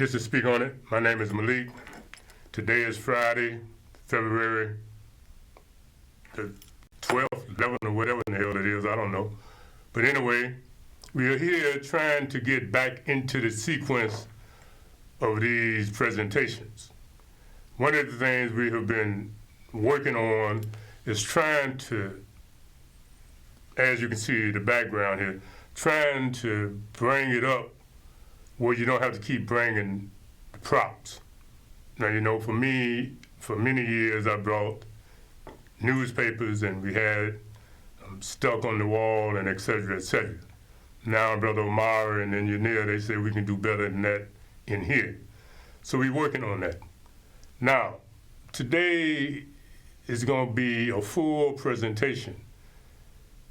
This is Speak On It. My name is Malik. Today is Friday, February the 12th, 11th, or whatever in the hell it is, I don't know. But anyway, we are here trying to get back into the sequence of these presentations. One of the things we have been working on is trying to, as you can see the background here, trying to bring it up where you don't have to keep bringing the props. Now, you know, for me, for many years I brought newspapers and we had stuck on the wall and et cetera, et cetera. Now Brother Omar and engineer, they say we can do better than that in here. So we're working on that. Now, today is gonna be a full presentation.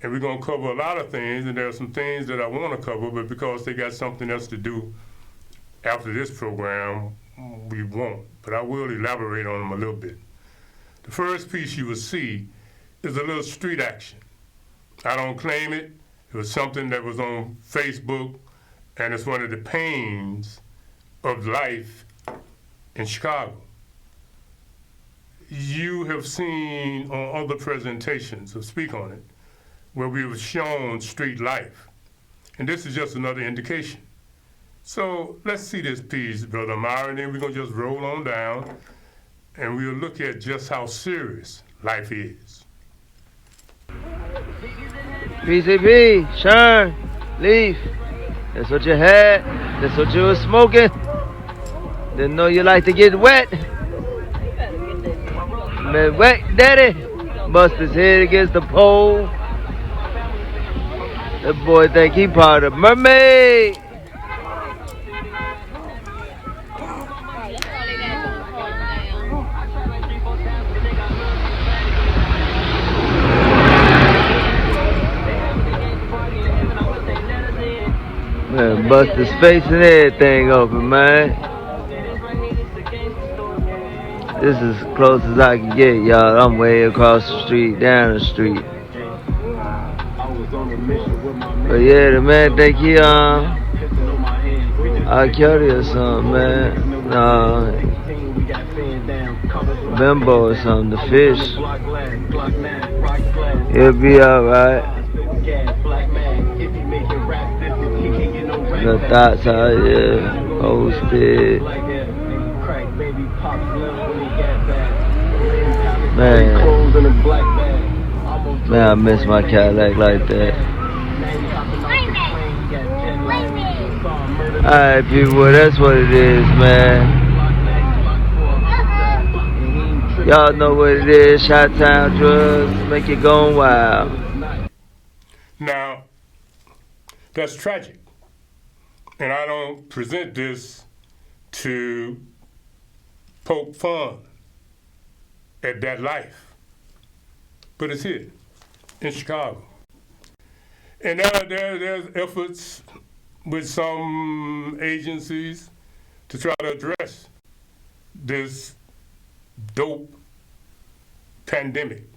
And we're going to cover a lot of things, and there are some things that I want to cover, but because they got something else to do after this program, we won't. But I will elaborate on them a little bit. The first piece you will see is a little street action. I don't claim it. It was something that was on Facebook, and it's one of the pains of life in Chicago. You have seen on other presentations, so Speak On It, where we were shown street life. And this is just another indication. So let's see this piece, Brother Amara, and then we're gonna just roll on down and we'll look at just how serious life is. PCP, Shine, Leaf, that's what you had, that's what you was smoking. Didn't know you like to get wet. Man, wet daddy, bust his head against the pole. That boy think he part of Mermaid. Man, bust his face and everything open, man. This is as close as I can get, y'all. I'm way across the street, down the street. But yeah, the man think he R. Kelly or something, man. Bimbo or something, the fish. He'll be alright. The thoughts out here, posted. Man, I miss my Cadillac like that. Alright, people, that's what it is, man. Y'all know what it is. Shot Town drugs make you going wild. Now, that's tragic. And I don't present this to poke fun at that life. But it's here in Chicago. And there's efforts with some agencies to try to address this dope pandemic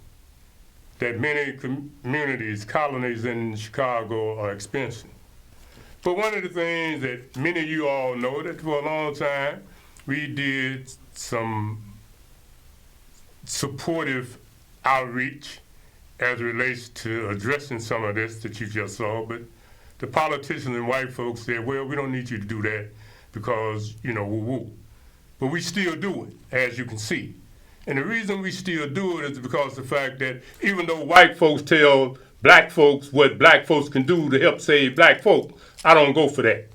that many communities, colonies in Chicago are experiencing. But one of the things that many of you all know that for a long time, we did some supportive outreach as it relates to addressing some of this that you just saw, but the politicians and white folks said, well, we don't need you to do that because, you know, woo-woo. But we still do it, as you can see. And the reason we still do it is because of the fact that even though white folks tell black folks what black folks can do to help save black folks, I don't go for that.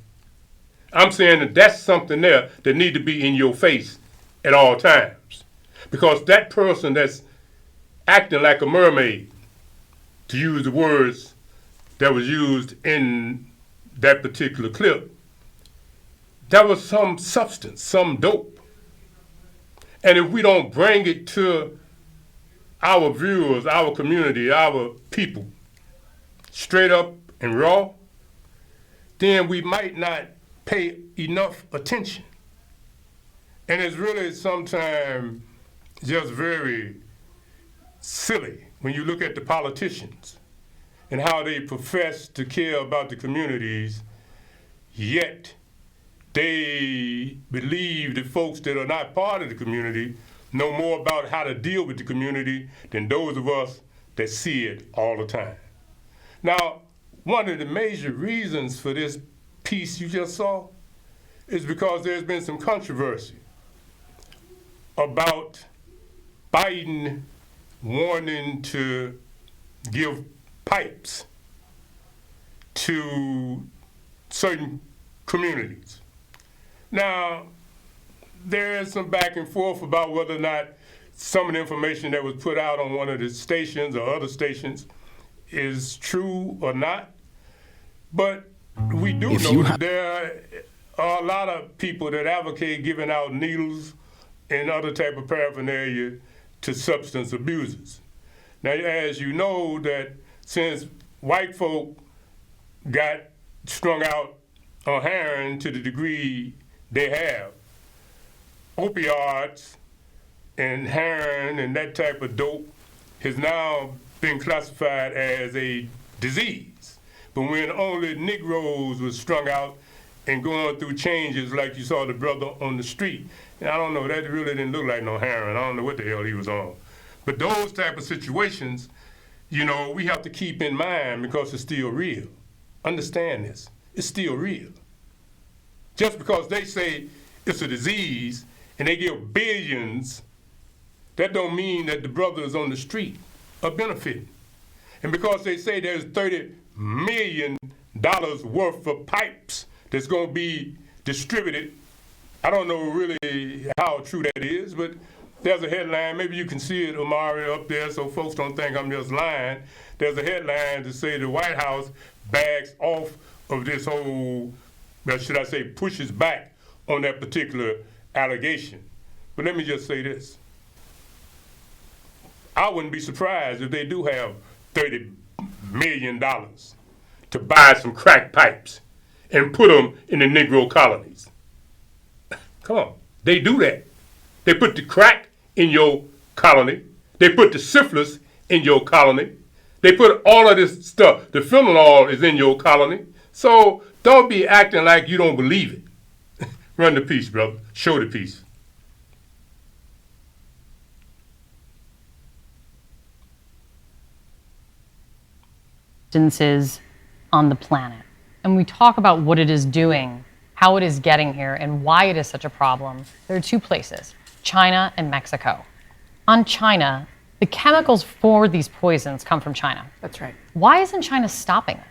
I'm saying that that's something there that need to be in your face at all times. Because that person that's acting like a mermaid, to use the words that was used in that particular clip, that was some substance, some dope. And if we don't bring it to our viewers, our community, our people, straight up and raw, then we might not pay enough attention. And it's really sometimes just very silly when you look at the politicians and how they profess to care about the communities, yet they believe that folks that are not part of the community know more about how to deal with the community than those of us that see it all the time. Now, one of the major reasons for this piece you just saw is because there's been some controversy about Biden wanting to give pipes to certain communities. Now, there is some back and forth about whether or not some of the information that was put out on one of the stations or other stations is true or not. But we do know that there are a lot of people that advocate giving out needles and other type of paraphernalia to substance abusers. Now, as you know, that since white folk got strung out on heroin to the degree they have, opioids and heroin and that type of dope has now been classified as a disease. But when only Negroes were strung out and going through changes like you saw the brother on the street, and I don't know, that really didn't look like no heroin. I don't know what the hell he was on. But those type of situations, you know, we have to keep in mind because it's still real. Understand this, it's still real. Just because they say it's a disease and they give billions, that don't mean that the brothers on the street are benefiting. And because they say there's $30 million worth of pipes that's going to be distributed, I don't know really how true that is, but there's a headline, maybe you can see it, Omari, up there so folks don't think I'm just lying. There's a headline to say the White House backs off of this whole, well, should I say, pushes back on that particular allegation. But let me just say this. I wouldn't be surprised if they do have $30 million to buy some crack pipes and put them in the Negro colonies. Come on, they do that. They put the crack in your colony. They put the syphilis in your colony. They put all of this stuff. The fentanyl is in your colony. So don't be acting like you don't believe it. Run the piece, brother. Show the piece. Instances on the planet. And we talk about what it is doing, how it is getting here, and why it is such a problem. There are two places, China and Mexico. On China, the chemicals for these poisons come from China. That's right. Why isn't China stopping this?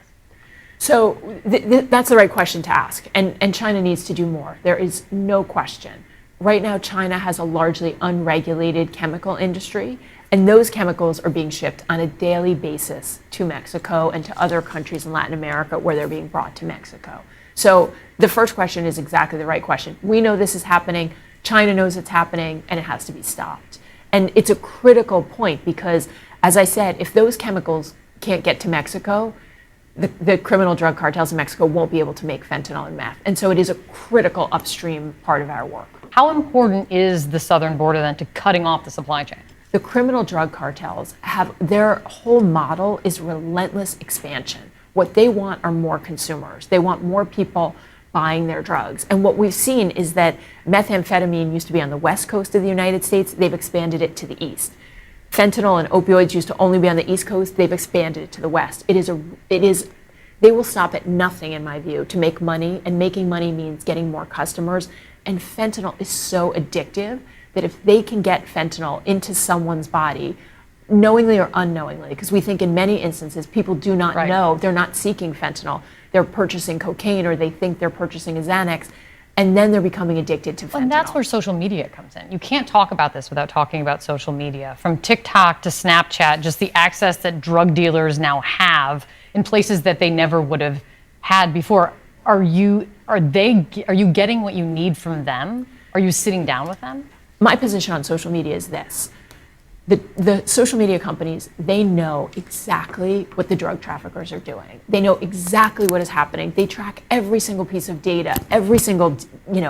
So that's the right question to ask. And China needs to do more. There is no question. Right now, China has a largely unregulated chemical industry, and those chemicals are being shipped on a daily basis to Mexico and to other countries in Latin America where they're being brought to Mexico. So the first question is exactly the right question. We know this is happening. China knows it's happening, and it has to be stopped. And it's a critical point because, as I said, if those chemicals can't get to Mexico, the criminal drug cartels in Mexico won't be able to make fentanyl and meth. And so it is a critical upstream part of our work. How important is the southern border then to cutting off the supply chain? The criminal drug cartels have, their whole model is relentless expansion. What they want are more consumers. They want more people buying their drugs. And what we've seen is that methamphetamine used to be on the west coast of the United States. They've expanded it to the east. Fentanyl and opioids used to only be on the east coast. They've expanded it to the west. They will stop at nothing, in my view, to make money. And making money means getting more customers. And fentanyl is so addictive that if they can get fentanyl into someone's body, knowingly or unknowingly, because we think in many instances people do not know, they're not seeking fentanyl, they're purchasing cocaine or they think they're purchasing a Xanax, and then they're becoming addicted to fentanyl. And that's where social media comes in. You can't talk about this without talking about social media. From TikTok to Snapchat, just the access that drug dealers now have in places that they never would have had before. Are you getting what you need from them? Are you sitting down with them? My position on social media is this. The social media companies, they know exactly what the drug traffickers are doing. They know exactly what is happening. They track every single piece of data, every single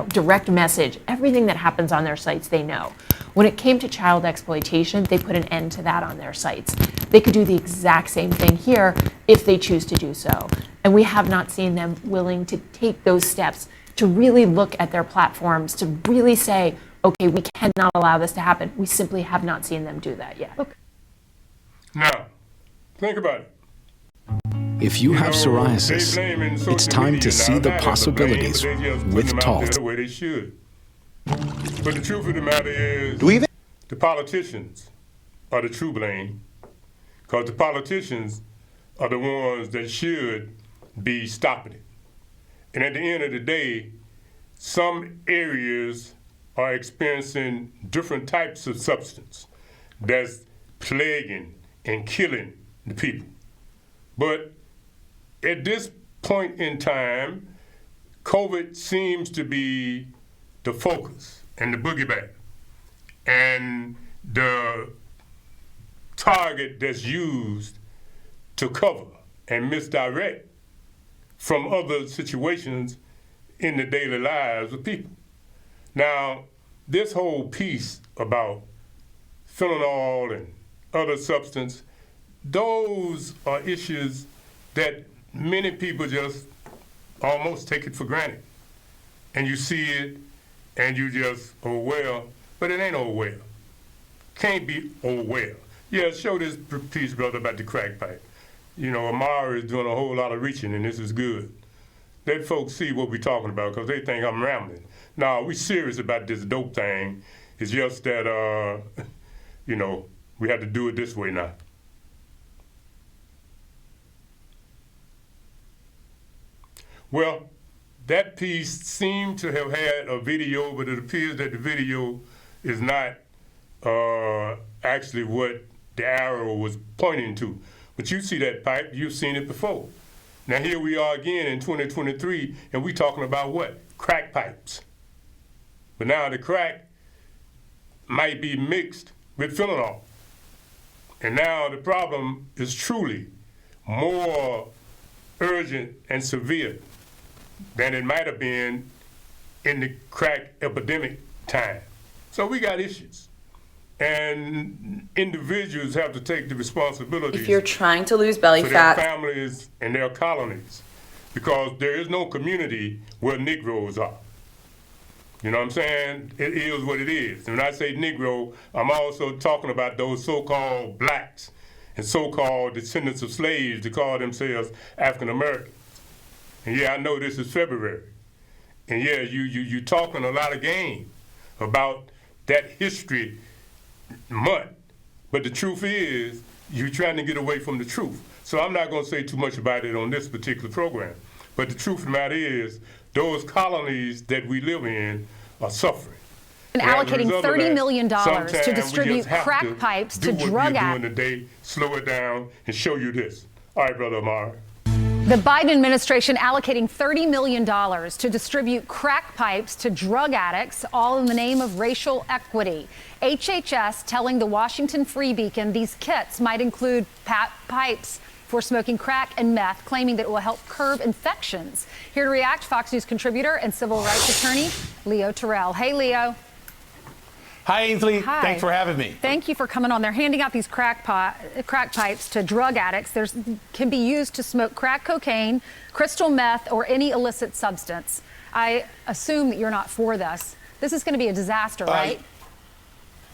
direct message, everything that happens on their sites they know. When it came to child exploitation, they put an end to that on their sites. They could do the exact same thing here if they choose to do so. And we have not seen them willing to take those steps to really look at their platforms, to really say, okay, we cannot allow this to happen. We simply have not seen them do that yet. Okay. Now, think about it. If you have They psoriasis, blame in it's social time media to see now, the not as a possibilities blame, but they just put with them out there Talt. the way they should. But the truth of the matter is, the politicians are the true blame, because the politicians are the ones that should be stopping it. And at the end of the day, some areas are experiencing different types of substance that's plaguing and killing the people. But at this point in time, COVID seems to be the focus and the boogeyman and the target that's used to cover and misdirect from other situations in the daily lives of people. Now, this whole piece about fentanyl and other substance, those are issues that many people just almost take it for granted. And you see it, and you just, oh well, but it ain't oh well. Can't be oh well. Yeah, show this piece, brother, about the crack pipe. You know, Amara is doing a whole lot of reaching, and this is good. Let folks see what we're talking about, because they think I'm rambling. No, we serious about this dope thing. It's just that, you know, we have to do it this way now. Well, that piece seemed to have had a video, but it appears that the video is not actually what the arrow was pointing to. But you see that pipe, you've seen it before. Now here we are again in 2023, and we talking about what? Crack pipes. But now the crack might be mixed with fentanyl. And now the problem is truly more urgent and severe than it might have been in the crack epidemic time. So we got issues. And individuals have to take the responsibility If you're trying to lose belly for their fat, families and their colonies, because there is no community where Negroes are. You know what I'm saying? It is what it is. And when I say Negro, I'm also talking about those so-called blacks and so-called descendants of slaves that call themselves African Americans. And yeah, I know this is February. And yeah, you talking a lot of game about that history month. But the truth is, you're trying to get away from the truth. So I'm not going to say too much about it on this particular program. But the truth of the matter is, those colonies that we live in are suffering. And as a allocating result of $30 that, million to sometimes we distribute just have crack to pipes do to what drug we're addicts. doing today, slow it down, and show you this. All right, Brother Amara. The Biden administration allocating $30 million to distribute crack pipes to drug addicts, all in the name of racial equity. HHS telling the Washington Free Beacon these kits might include pipes for smoking crack and meth, claiming that it will help curb infections. Here to react, Fox News contributor and civil rights attorney Leo Terrell. Hey, Leo. Hi, Ainsley. Hi. Thanks for having me. Thank you for coming on. They're handing out these crack pipes to drug addicts. Can be used to smoke crack cocaine, crystal meth, or any illicit substance. I assume that you're not for this. This is going to be a disaster, right?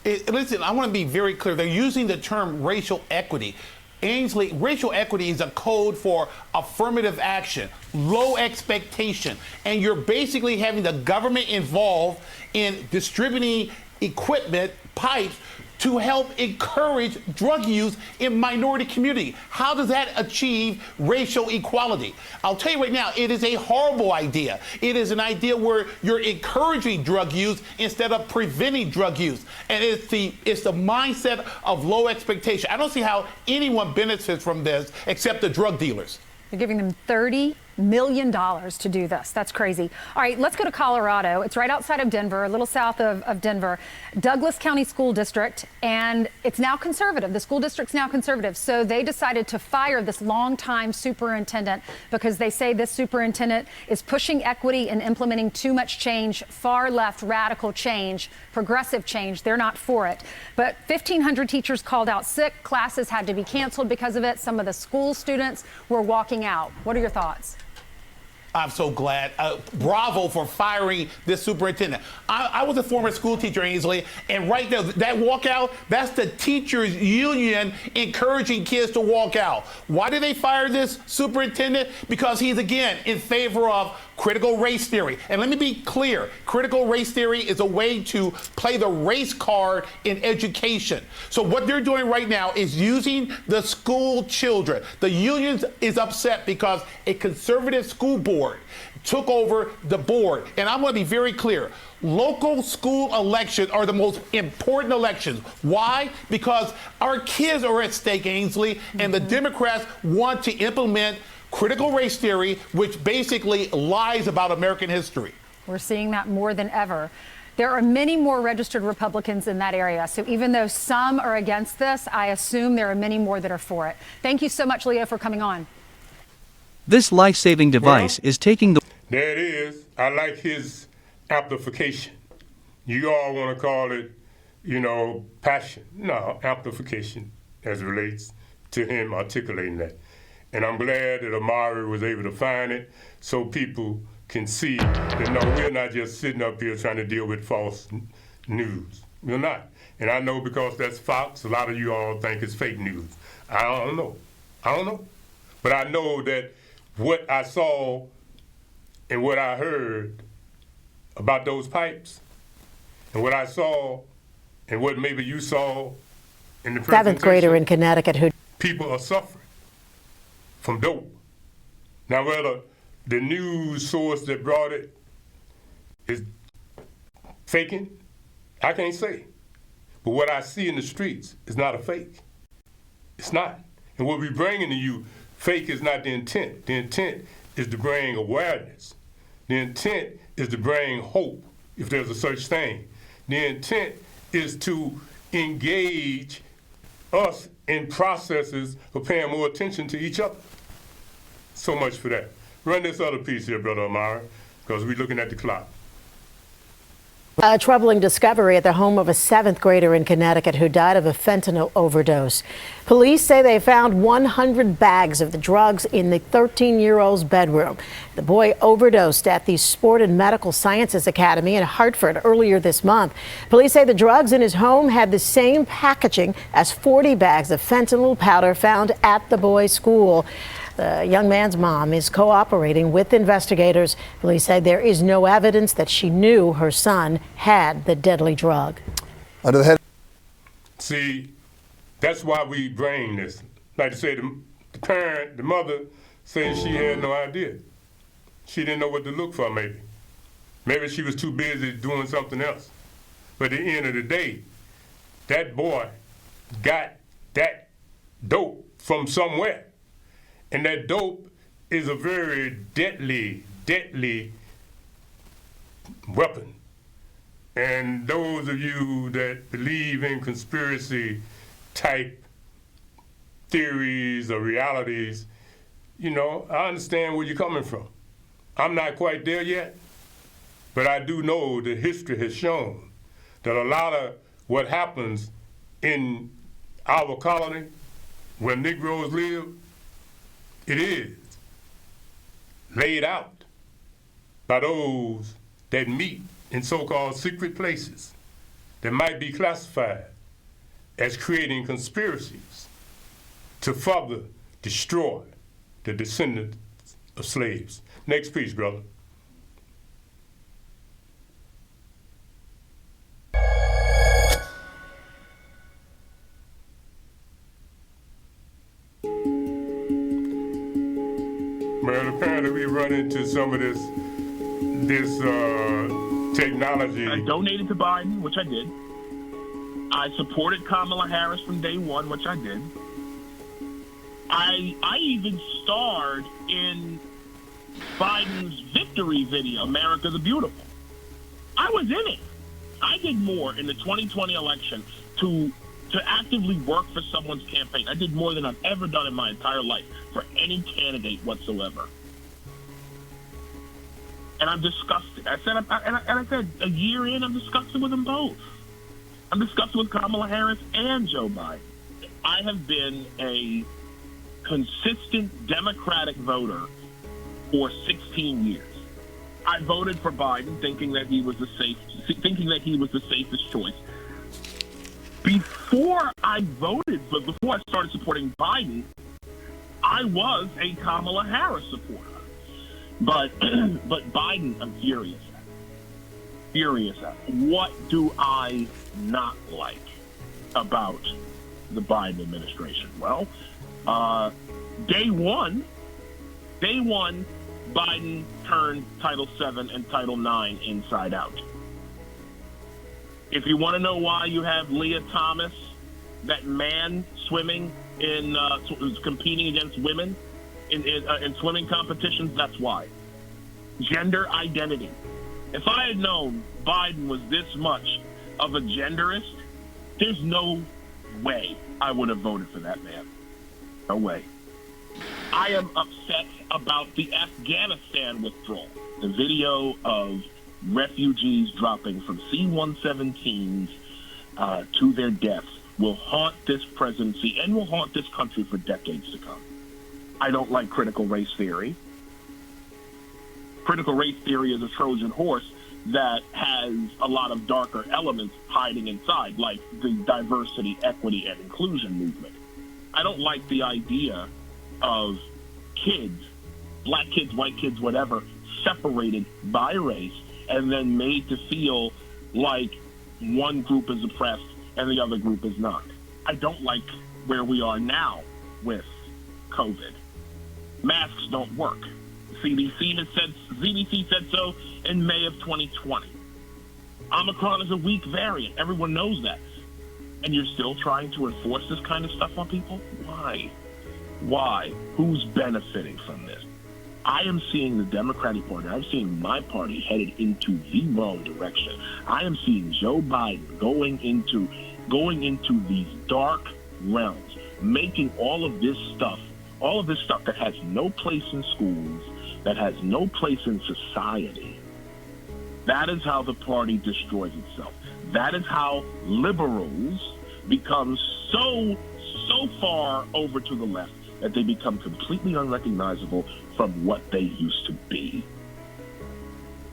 Listen, I want to be very clear. They're using the term racial equity. Ainsley, racial equity is a code for affirmative action, low expectation, and you're basically having the government involved in distributing equipment, pipes, to help encourage drug use in minority community. How does that achieve racial equality? I'll tell you right now, it is a horrible idea. It is an idea where you're encouraging drug use instead of preventing drug use. And it's the mindset of low expectation. I don't see how anyone benefits from this except the drug dealers. They're giving them $30 million to do this. That's crazy. All right, let's go to Colorado. It's right outside of Denver, a little south of Denver. Douglas County School District, and it's now conservative. The school district's now conservative. So they decided to fire this longtime superintendent because they say this superintendent is pushing equity and implementing too much change, far left radical change, progressive change. They're not for it. But 1,500 teachers called out sick. Classes had to be canceled because of it. Some of the school students were walking out. What are your thoughts? I'm so glad. Bravo for firing this superintendent. I was a former school teacher, Ainsley, and right there, that walkout, that's the teachers union encouraging kids to walk out. Why did they fire this superintendent? Because he's, again, in favor of critical race theory. And let me be clear, critical race theory is a way to play the race card in education. So what they're doing right now is using the school children. The union is upset because a conservative school board took over the board. And I'm going to be very clear. Local school elections are the most important elections. Why? Because our kids are at stake, Ainsley, and the Democrats want to implement critical race theory, which basically lies about American history. We're seeing that more than ever. There are many more registered Republicans in that area. So even though some are against this, I assume there are many more that are for it. Thank you so much, Leo, for coming on. This life-saving device is taking the... There it is. I like his amplification. You all want to call it, passion. No, amplification as it relates to him articulating that. And I'm glad that Amari was able to find it so people can see that, no, we're not just sitting up here trying to deal with false news. We're not. And I know because that's Fox, a lot of you all think it's fake news. I don't know. But I know that what I saw and what I heard about those pipes and what I saw and what maybe you saw in the presentation. Seventh grader in Connecticut who... People are suffering from dope. Now, whether the news source that brought it is faking, I can't say. But what I see in the streets is not a fake. It's not. And what we're bringing to you, fake is not the intent. The intent is to bring awareness. The intent is to bring hope, if there's a such thing. The intent is to engage us in processes of paying more attention to each other. So much for that. Run this other piece here, Brother Amari, because we're looking at the clock. A troubling discovery at the home of a 7th grader in Connecticut who died of a fentanyl overdose. Police say they found 100 bags of the drugs in the 13-year-old's bedroom. The boy overdosed at the Sport and Medical Sciences Academy in Hartford earlier this month. Police say the drugs in his home had the same packaging as 40 bags of fentanyl powder found at the boy's school. The young man's mom is cooperating with investigators. Police say there is no evidence that she knew her son had the deadly drug. Under the head. See, that's why we bring this. Like I said, the parent, the mother, said she had no idea. She didn't know what to look for, maybe. Maybe she was too busy doing something else. But at the end of the day, that boy got that dope from somewhere. And that dope is a very deadly weapon. And those of you that believe in conspiracy type theories or realities, I understand where you're coming from. I'm not quite there yet, but I do know that history has shown that a lot of what happens in our colony where Negroes live, it is laid out by those that meet in so-called secret places that might be classified as creating conspiracies to further destroy the descendants of slaves. Next piece, brother. Well, apparently we run into some of this technology. I donated to Biden, which I did. I supported Kamala Harris from day one, which I did. I even starred in Biden's victory video, America the Beautiful. I was in it. I did more in the 2020 election to actively work for someone's campaign. I did more than I've ever done in my entire life for any candidate whatsoever. And I'm disgusted. I said a year in, I'm disgusted with them both. I'm disgusted with Kamala Harris and Joe Biden. I have been a consistent Democratic voter for 16 years. I voted for Biden thinking that he was the safest choice. Before I started supporting Biden, I was a Kamala Harris supporter. But Biden, I'm furious at. What do I not like about the Biden administration? Well, day one, Biden turned Title VII and Title IX inside out. If you want to know why you have Leah Thomas, that man swimming in competing against women in swimming competitions, that's why. Gender identity. If I had known Biden was this much of a genderist, there's no way I would have voted for that man. No way. I am upset about the Afghanistan withdrawal. The video of refugees dropping from C-117s to their deaths will haunt this presidency and will haunt this country for decades to come. I don't like critical race theory. Critical race theory is a Trojan horse that has a lot of darker elements hiding inside, like the diversity, equity, and inclusion movement. I don't like the idea of kids, black kids, white kids, whatever, separated by race and then made to feel like one group is oppressed and the other group is not. I don't like where we are now with COVID. Masks don't work. CDC said so in May of 2020. Omicron is a weak variant. Everyone knows that. And you're still trying to enforce this kind of stuff on people? Why? Why? Who's benefiting from this? I am seeing the Democratic Party, I'm seeing my party headed into the wrong direction. I am seeing Joe Biden going into these dark realms, making all of this stuff that has no place in schools, that has no place in society. That is how the party destroys itself. That is how liberals become so far over to the left that they become completely unrecognizable from what they used to be.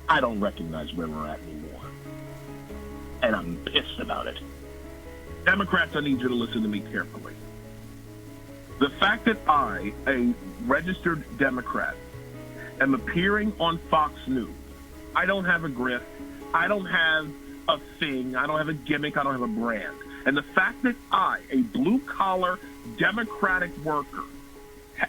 I don't recognize where we're at anymore. And I'm pissed about it. Democrats, I need you to listen to me carefully. The fact that I, a registered Democrat, am appearing on Fox News, I don't have a grift, I don't have a thing, I don't have a gimmick, I don't have a brand. And the fact that I, a blue-collar Democratic worker,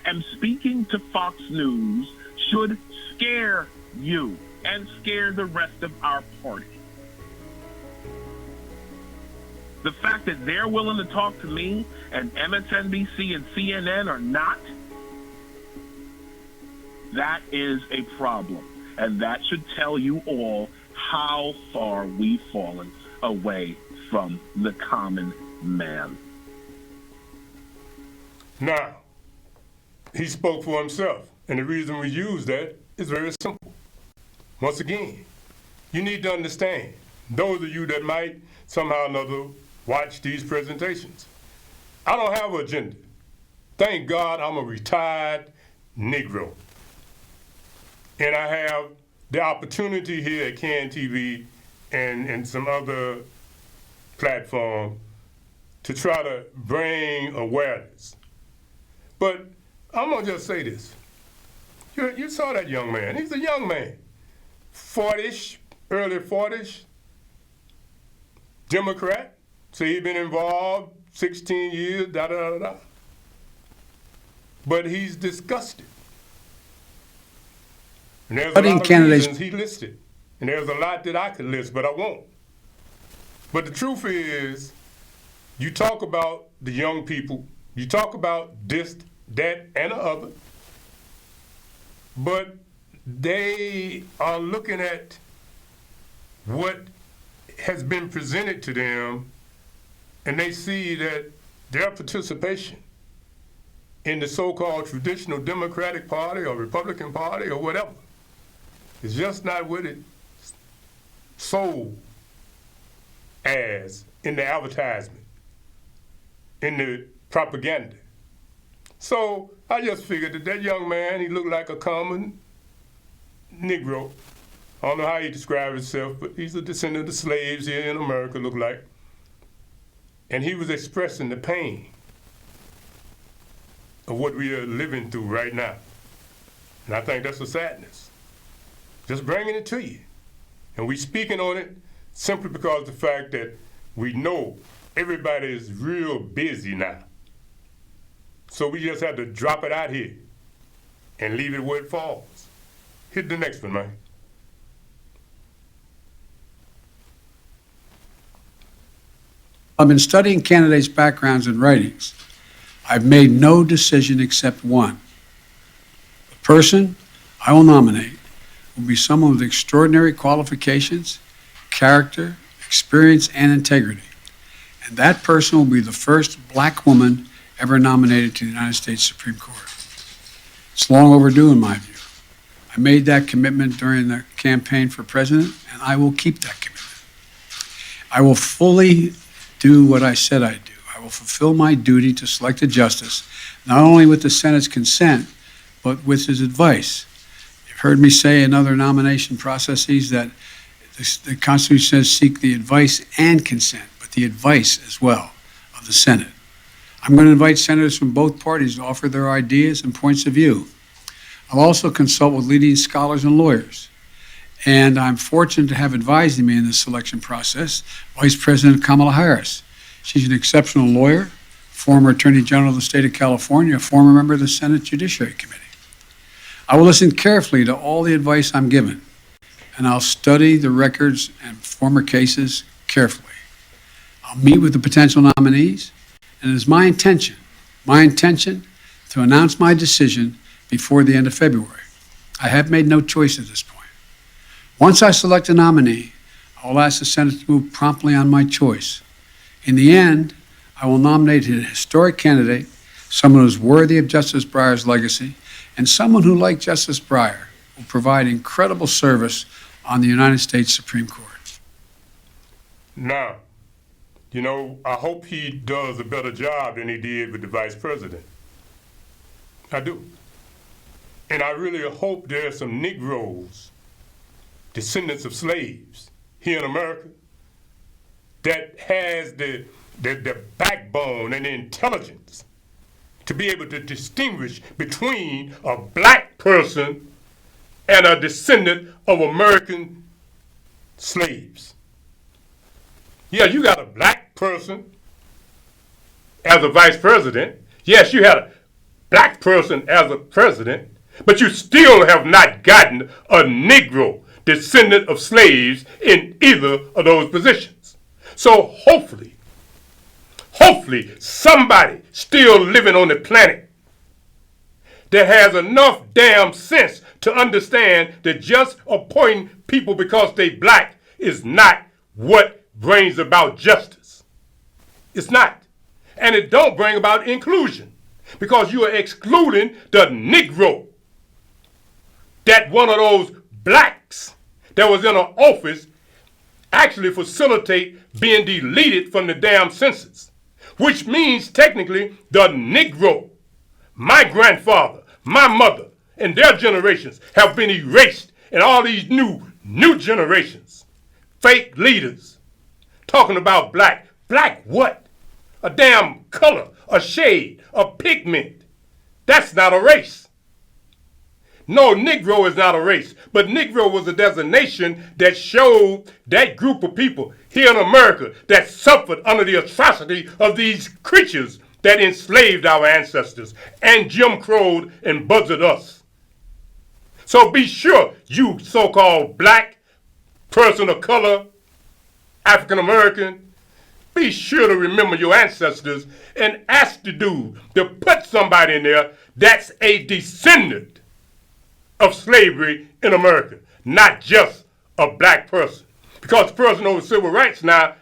am speaking to Fox News should scare you and scare the rest of our party. The fact that they're willing to talk to me and MSNBC and CNN are not, that is a problem. And that should tell you all how far we've fallen away from the common man. Now, he spoke for himself, and the reason we use that is very simple. Once again, you need to understand, those of you that might somehow or another watch these presentations, I don't have an agenda. Thank God I'm a retired Negro. And I have the opportunity here at CAN TV and some other platform to try to bring awareness. But I'm going to just say this. You saw that young man. He's a young man. 40-ish, early 40s, Democrat. So he's been involved 16 years, da-da-da-da. But he's disgusted. And there's a lot of reasons he listed. And there's a lot that I could list, but I won't. But the truth is, you talk about the young people, you talk about this, that, and the other, but they are looking at what has been presented to them, and they see that their participation in the so-called traditional Democratic Party or Republican Party or whatever is just not what it sold as in the advertisement, in the propaganda. So I just figured that young man, he looked like a common Negro. I don't know how he described himself, but he's a descendant of slaves here in America, look like. And he was expressing the pain of what we are living through right now. And I think that's a sadness. Just bringing it to you. And we speaking on it simply because of the fact that we know everybody is real busy now. So we just have to drop it out here and leave it where it falls. Hit the next one, man. I've been studying candidates' backgrounds and writings. I've made no decision except one. The person I will nominate will be someone with extraordinary qualifications, character, experience, and integrity. And that person will be the first black woman ever nominated to the United States Supreme Court. It's long overdue in my view. I made that commitment during the campaign for president, and I will keep that commitment. I will fully do what I said I'd do. I will fulfill my duty to select a justice, not only with the Senate's consent, but with his advice. You've heard me say in other nomination processes that the Constitution says seek the advice and consent, but the advice as well of the Senate. I'm going to invite senators from both parties to offer their ideas and points of view. I'll also consult with leading scholars and lawyers. And I'm fortunate to have advising me in this selection process Vice President Kamala Harris. She's an exceptional lawyer, former Attorney General of the state of California, a former member of the Senate Judiciary Committee. I will listen carefully to all the advice I'm given, and I'll study the records and former cases carefully. I'll meet with the potential nominees, and it is my intention to announce my decision before the end of February. I have made no choice at this point. Once I select a nominee, I will ask the Senate to move promptly on my choice. In the end, I will nominate a historic candidate, someone who is worthy of Justice Breyer's legacy, and someone who, like Justice Breyer, will provide incredible service on the United States Supreme Court. Now, you know, I hope he does a better job than he did with the vice president. I do. And I really hope there are some Negroes, descendants of slaves here in America, that has the backbone and the intelligence to be able to distinguish between a black person and a descendant of American slaves. Yeah, you got a black person as a vice president. Yes, you had a black person as a president, but you still have not gotten a Negro descendant of slaves in either of those positions. So hopefully somebody still living on the planet that has enough damn sense to understand that just appointing people because they black is not what brings about justice. It's not. And it don't bring about inclusion, because you are excluding the Negro, that one of those blacks that was in an office actually facilitate being deleted from the damn census, which means technically the Negro, my grandfather, my mother, and their generations have been erased, and all these new generations, fake leaders, talking about black. Black what? A damn color, a shade, a pigment. That's not a race. No, Negro is not a race, but Negro was a designation that showed that group of people here in America that suffered under the atrocity of these creatures that enslaved our ancestors and Jim Crowed and buzzed us. So be sure, you so-called black, person of color, African American, be sure to remember your ancestors and ask the dude to put somebody in there that's a descendant of slavery in America, not just a black person. Because the person over civil rights now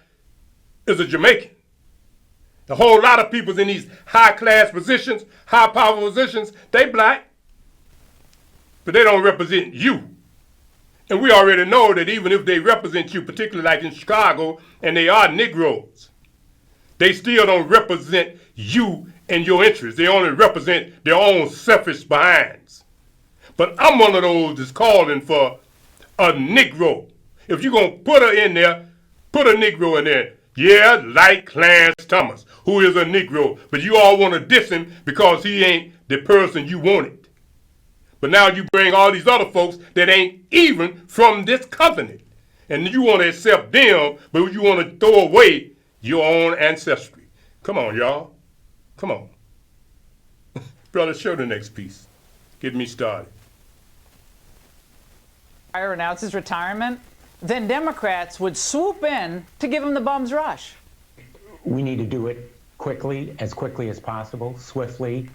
is a Jamaican. A whole lot of people in these high-class positions, high-power positions, they black, but they don't represent you. And we already know that even if they represent you, particularly like in Chicago, and they are Negroes, they still don't represent you and your interests. They only represent their own selfish behinds. But I'm one of those that's calling for a Negro. If you're going to put her in there, put a Negro in there. Yeah, like Clarence Thomas, who is a Negro. But you all want to diss him because he ain't the person you wanted. But now you bring all these other folks that ain't even from this covenant. And you want to accept them, but you want to throw away your own ancestry. Come on, y'all. Come on. Brother, show the next piece. Get me started. Breyer announces retirement, then Democrats would swoop in to give him the bum's rush. We need to do it quickly as possible, swiftly,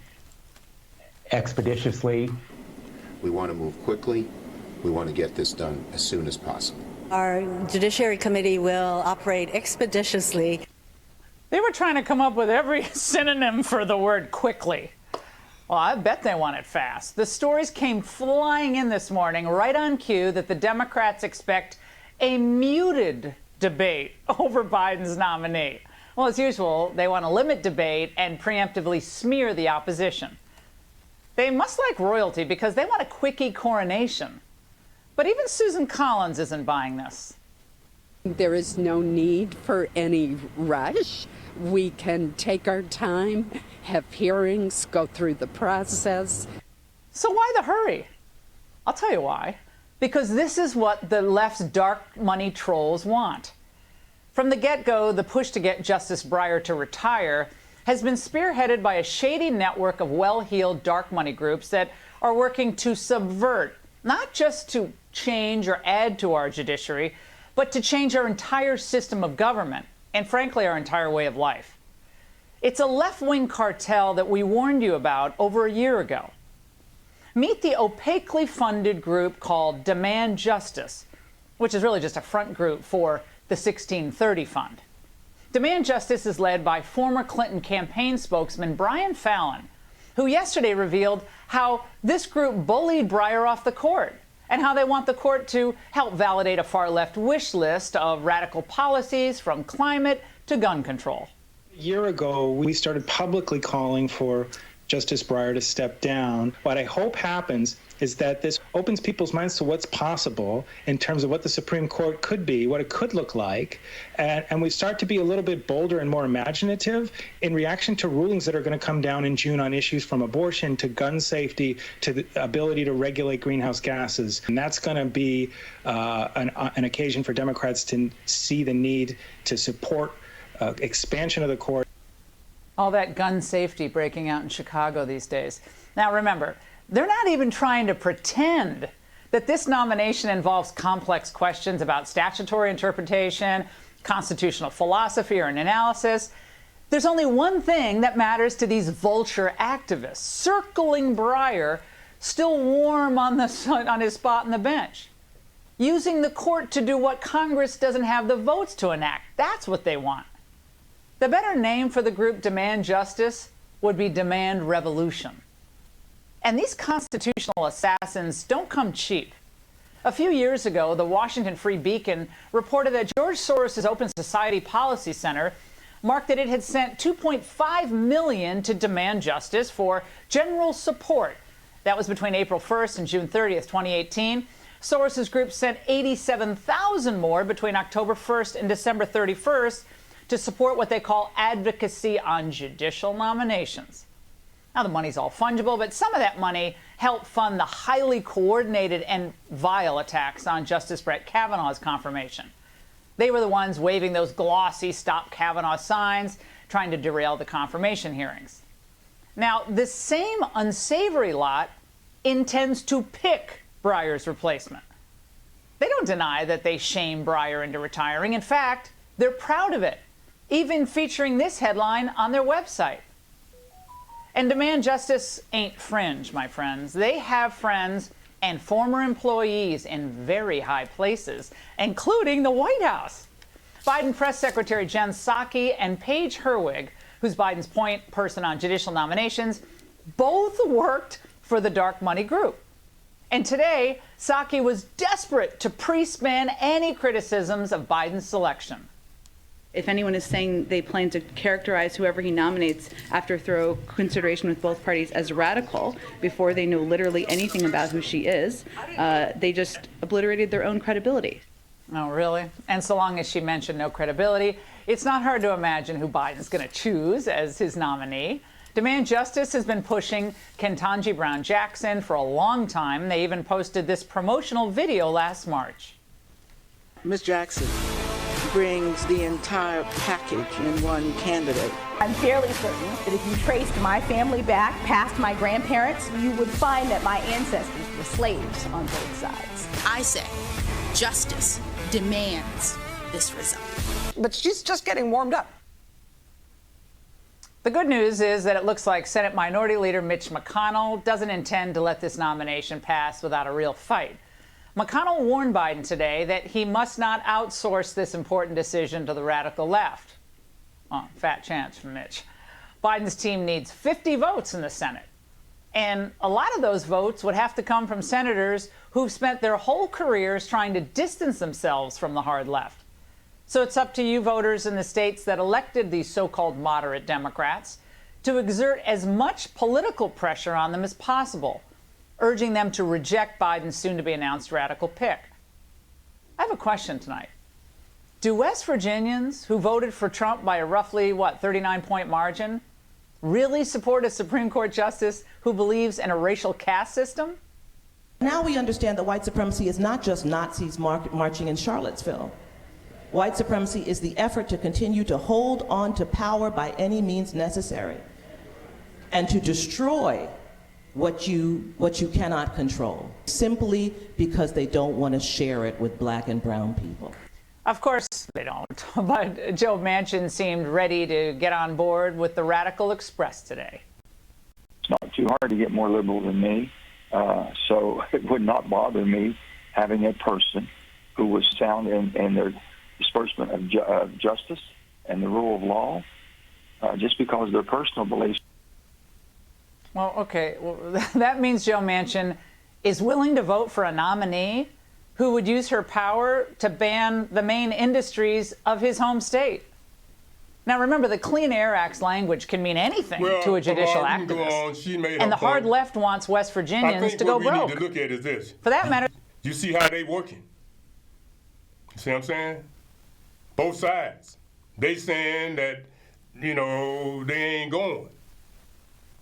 expeditiously. We want to move quickly. We want to get this done as soon as possible. Our Judiciary Committee will operate expeditiously. They were trying to come up with every synonym for the word quickly. Well, I bet they want it fast. The stories came flying in this morning, right on cue, that the Democrats expect a muted debate over Biden's nominee. Well, as usual, they want to limit debate and preemptively smear the opposition. They must like royalty because they want a quickie coronation. But even Susan Collins isn't buying this. There is no need for any rush. We can take our time, have hearings, go through the process. So why the hurry? I'll tell you why. Because this is what the left's dark money trolls want. From the get-go, the push to get Justice Breyer to retire has been spearheaded by a shady network of well-heeled dark money groups that are working to subvert, not just to change or add to our judiciary, but to change our entire system of government and, frankly, our entire way of life. It's a left-wing cartel that we warned you about over a year ago. Meet the opaquely funded group called Demand Justice, which is really just a front group for the 1630 Fund. Demand Justice is led by former Clinton campaign spokesman Brian Fallon, who yesterday revealed how this group bullied Breyer off the court and how they want the court to help validate a far-left wish list of radical policies from climate to gun control. A year ago, we started publicly calling for Justice Breyer to step down. What I hope happens is that this opens people's minds to what's possible in terms of what the Supreme Court could be, what it could look like, and we start to be a little bit bolder and more imaginative in reaction to rulings that are going to come down in June on issues from abortion to gun safety to the ability to regulate greenhouse gases. And that's going to be an occasion for Democrats to see the need to support expansion of the court. All that gun safety breaking out in Chicago these days. Now remember, they're not even trying to pretend that this nomination involves complex questions about statutory interpretation, constitutional philosophy, or an analysis. There's only one thing that matters to these vulture activists, circling Breyer, still warm on his spot on the bench. Using the court to do what Congress doesn't have the votes to enact. That's what they want. The better name for the group Demand Justice would be Demand Revolution. And these constitutional assassins don't come cheap. A few years ago, the Washington Free Beacon reported that George Soros' Open Society Policy Center marked that it had sent $2.5 million to Demand Justice for general support. That was between April 1st and June 30th, 2018. Soros' group sent $87,000 more between October 1st and December 31st to support what they call advocacy on judicial nominations. Now, the money's all fungible, but some of that money helped fund the highly coordinated and vile attacks on Justice Brett Kavanaugh's confirmation. They were the ones waving those glossy Stop Kavanaugh signs, trying to derail the confirmation hearings. Now, this same unsavory lot intends to pick Breyer's replacement. They don't deny that they shamed Breyer into retiring. In fact, they're proud of it, even featuring this headline on their website. And Demand Justice ain't fringe, my friends. They have friends and former employees in very high places, including the White House. Biden Press Secretary Jen Psaki and Paige Herwig, who's Biden's point person on judicial nominations, both worked for the dark money group. And today, Psaki was desperate to pre-span any criticisms of Biden's selection. If anyone is saying they plan to characterize whoever he nominates after thorough consideration with both parties as radical before they know literally anything about who she is, they just obliterated their own credibility. Oh, really? And so long as she mentioned no credibility, it's not hard to imagine who Biden's going to choose as his nominee. Demand Justice has been pushing Ketanji Brown Jackson for a long time. They even posted this promotional video last March. Ms. Jackson brings the entire package in one candidate. I'm fairly certain that if you traced my family back past my grandparents, you would find that my ancestors were slaves on both sides. I say justice demands this result. But she's just getting warmed up. The good news is that it looks like Senate Minority Leader Mitch McConnell doesn't intend to let this nomination pass without a real fight. McConnell warned Biden today that he must not outsource this important decision to the radical left. Oh, fat chance for Mitch. Biden's team needs 50 votes in the Senate. And a lot of those votes would have to come from senators who've spent their whole careers trying to distance themselves from the hard left. So it's up to you voters in the states that elected these so-called moderate Democrats to exert as much political pressure on them as possible, urging them to reject Biden's soon-to-be-announced radical pick. I have a question tonight. Do West Virginians who voted for Trump by a roughly, 39-point margin really support a Supreme Court justice who believes in a racial caste system? Now we understand that white supremacy is not just Nazis marching in Charlottesville. White supremacy is the effort to continue to hold on to power by any means necessary and to destroy what you cannot control, simply because they don't want to share it with black and brown people. Of course they don't, but Joe Manchin seemed ready to get on board with the Radical Express today. It's not too hard to get more liberal than me, so it would not bother me having a person who was sound in their disbursement of justice and the rule of law, just because of their personal beliefs. Well, okay, that means Joe Manchin is willing to vote for a nominee who would use her power to ban the main industries of his home state. Now, remember, the Clean Air Act's language can mean anything to a judicial activist. And the hard left wants West Virginians to go broke. What we need to look at is this. For that matter, you see how they working. You see what I'm saying? Both sides. They saying that, they ain't going.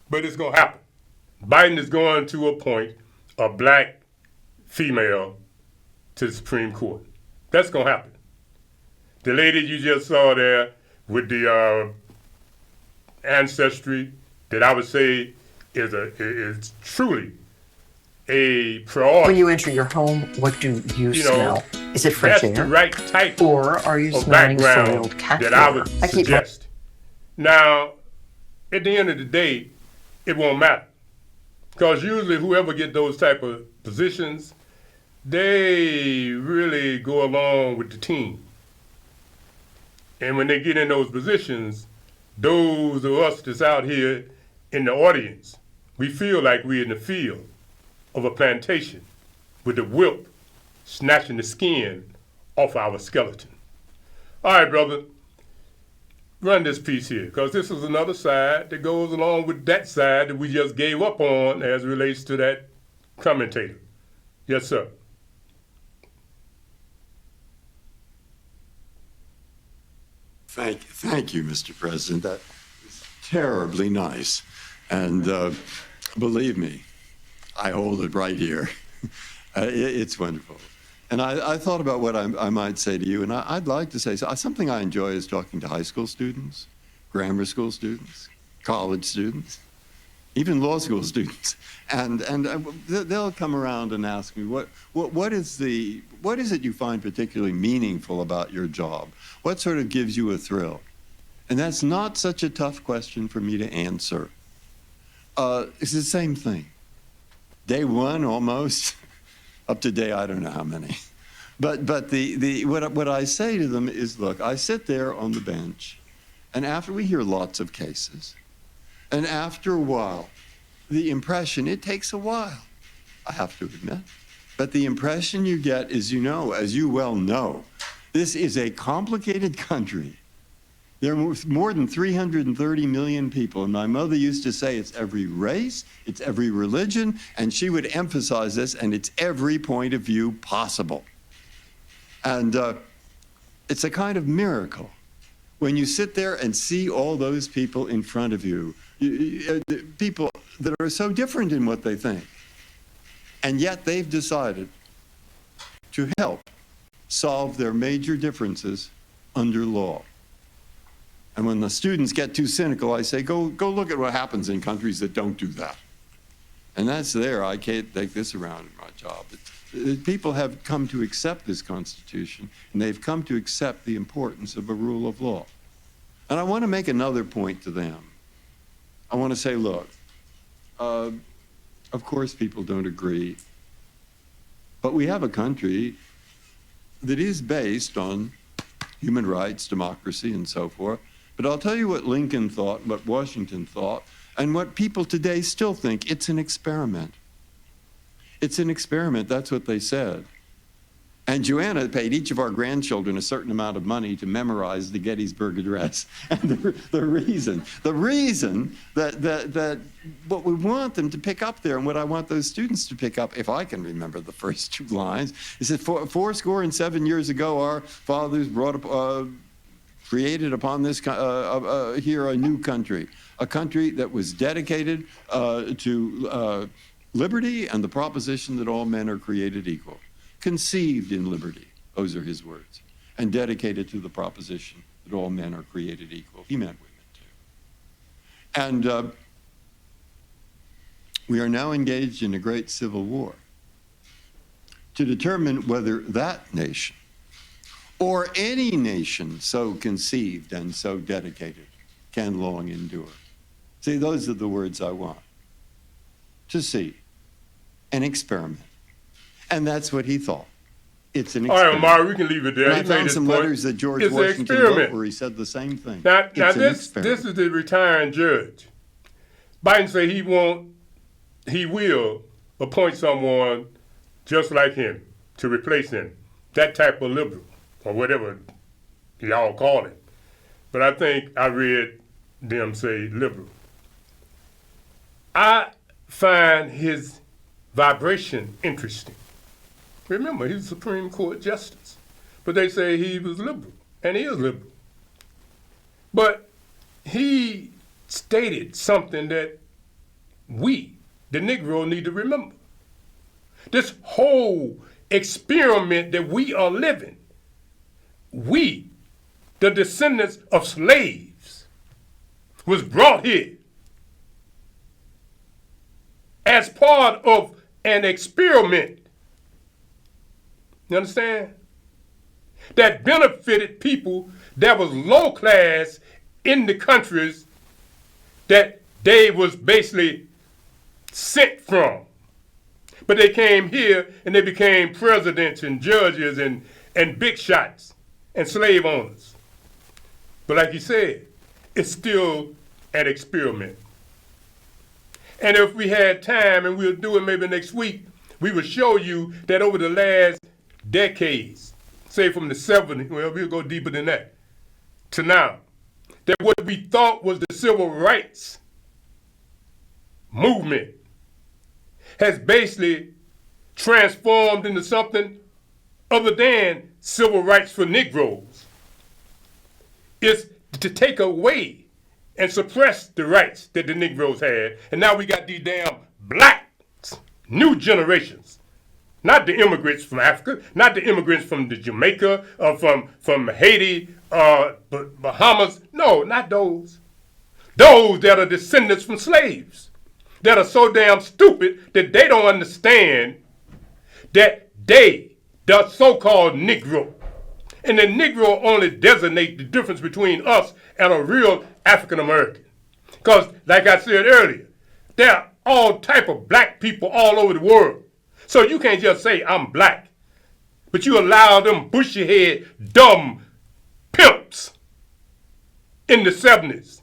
But it's going to happen. Biden is going to appoint a black female to the Supreme Court. That's going to happen. The lady you just saw there with the ancestry that I would say is truly a priority. When you enter your home, what do you smell? Is it fresh air? That's the right type or are you smelling soiled cat that I would I keep suggest. Now, at the end of the day, it won't matter. Because usually whoever get those type of positions, they really go along with the team. And when they get in those positions, those of us that's out here in the audience, we feel like we're in the field of a plantation with the whip snatching the skin off our skeleton. All right, brother, run this piece here, because this is another side that goes along with that side that we just gave up on as it relates to that commentator. Yes, sir. Thank you, Mr. President. That is terribly nice. And believe me, I hold it right here. It's wonderful. And I thought about what I might say to you, and I'd like to say something I enjoy is talking to high school students, grammar school students, college students, even law school students. And they'll come around and ask me, what is it you find particularly meaningful about your job? What sort of gives you a thrill? And that's not such a tough question for me to answer. It's the same thing. Day one almost, up to day I don't know how many. But what I say to them is, look, I sit there on the bench, and after we hear lots of cases, and after a while, the impression, it takes a while, I have to admit, but the impression you get is, as you well know, this is a complicated country There are more than 330 million people. And my mother used to say it's every race, it's every religion, and she would emphasize this, and it's every point of view possible. And it's a kind of miracle when you sit there and see all those people in front of you, people that are so different in what they think. And yet they've decided to help solve their major differences under law. And when the students get too cynical, I say, go look at what happens in countries that don't do that. And that's there. I can't take this around in my job. People have come to accept this Constitution, and they've come to accept the importance of a rule of law. And I want to make another point to them. I want to say, look, of course people don't agree, but we have a country that is based on human rights, democracy, and so forth. But I'll tell you what Lincoln thought, what Washington thought, and what people today still think. It's an experiment. It's an experiment, that's what they said. And Joanna paid each of our grandchildren a certain amount of money to memorize the Gettysburg Address. And the reason that what we want them to pick up there, and what I want those students to pick up, if I can remember the first two lines, is that 7 years ago, our fathers created upon this here a new country, a country that was dedicated to liberty and the proposition that all men are created equal. Conceived in liberty, those are his words, and dedicated to the proposition that all men are created equal. He meant women too. And we are now engaged in a great civil war to determine whether that nation, or any nation so conceived and so dedicated, can long endure. See, those are the words I want to see. An experiment. And that's what he thought. It's an experiment. All right, Omar, we can leave it there. And I found some letters that George Washington wrote where he said the same thing. Now this is the retiring judge. Biden said he will appoint someone just like him to replace him. That type of liberal, or whatever y'all call it. But I think I read them say liberal. I find his vibration interesting. Remember, he's a Supreme Court justice. But they say he was liberal, and he is liberal. But he stated something that we, the Negro, need to remember. This whole experiment that we are living, we, the descendants of slaves, was brought here as part of an experiment. You understand? That benefited people that was low class in the countries that they was basically sent from. But they came here and they became presidents and judges and big shots and slave owners. But like you said, it's still an experiment. And if we had time, and we'll do it maybe next week, we will show you that over the last decades, say from the 70s, well, we'll go deeper than that, to now, that what we thought was the civil rights movement has basically transformed into something other than civil rights for Negroes. It's to take away and suppress the rights that the Negroes had. And now we got these damn blacks, new generations. Not the immigrants from Africa, not the immigrants from the Jamaica, or from Haiti, Bahamas. No, not those. Those that are descendants from slaves, that are so damn stupid that they don't understand that they, the so-called Negro, and the Negro only designate the difference between us and a real African American. Because, like I said earlier, there are all type of black people all over the world. So you can't just say, I'm black. But you allow them bushy-head, dumb pimps in the 70s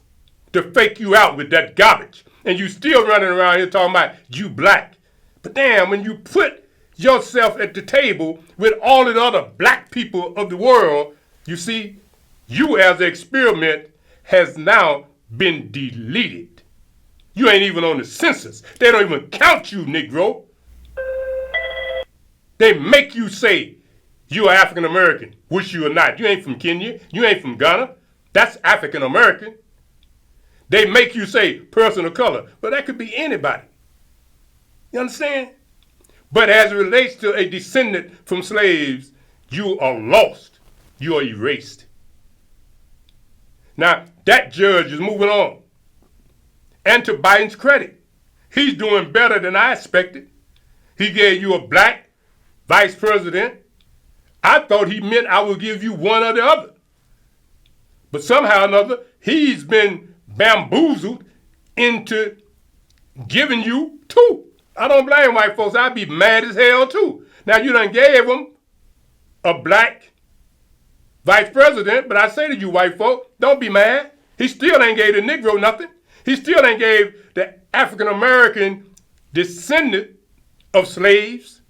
to fake you out with that garbage. And you still running around here talking about you black. But damn, when you put yourself at the table with all of the other black people of the world, you see, You as an experiment has now been deleted. You ain't even on the census. They don't even count you, Negro. They make you say you are African American, which you are not. You ain't from Kenya. You ain't from Ghana. That's African American. They make you say person of color, but that could be anybody. You understand? But as it relates to a descendant from slaves, you are lost. You are erased. Now, that judge is moving on. And to Biden's credit, he's doing better than I expected. He gave you a black vice president. I thought he meant I would give you one or the other. But somehow or another, he's been bamboozled into giving you two. I don't blame white folks. I'd be mad as hell too. Now, you done gave him a black vice president, but I say to you white folk, don't be mad. He still ain't gave the Negro nothing. He still ain't gave the African American descendant of slaves.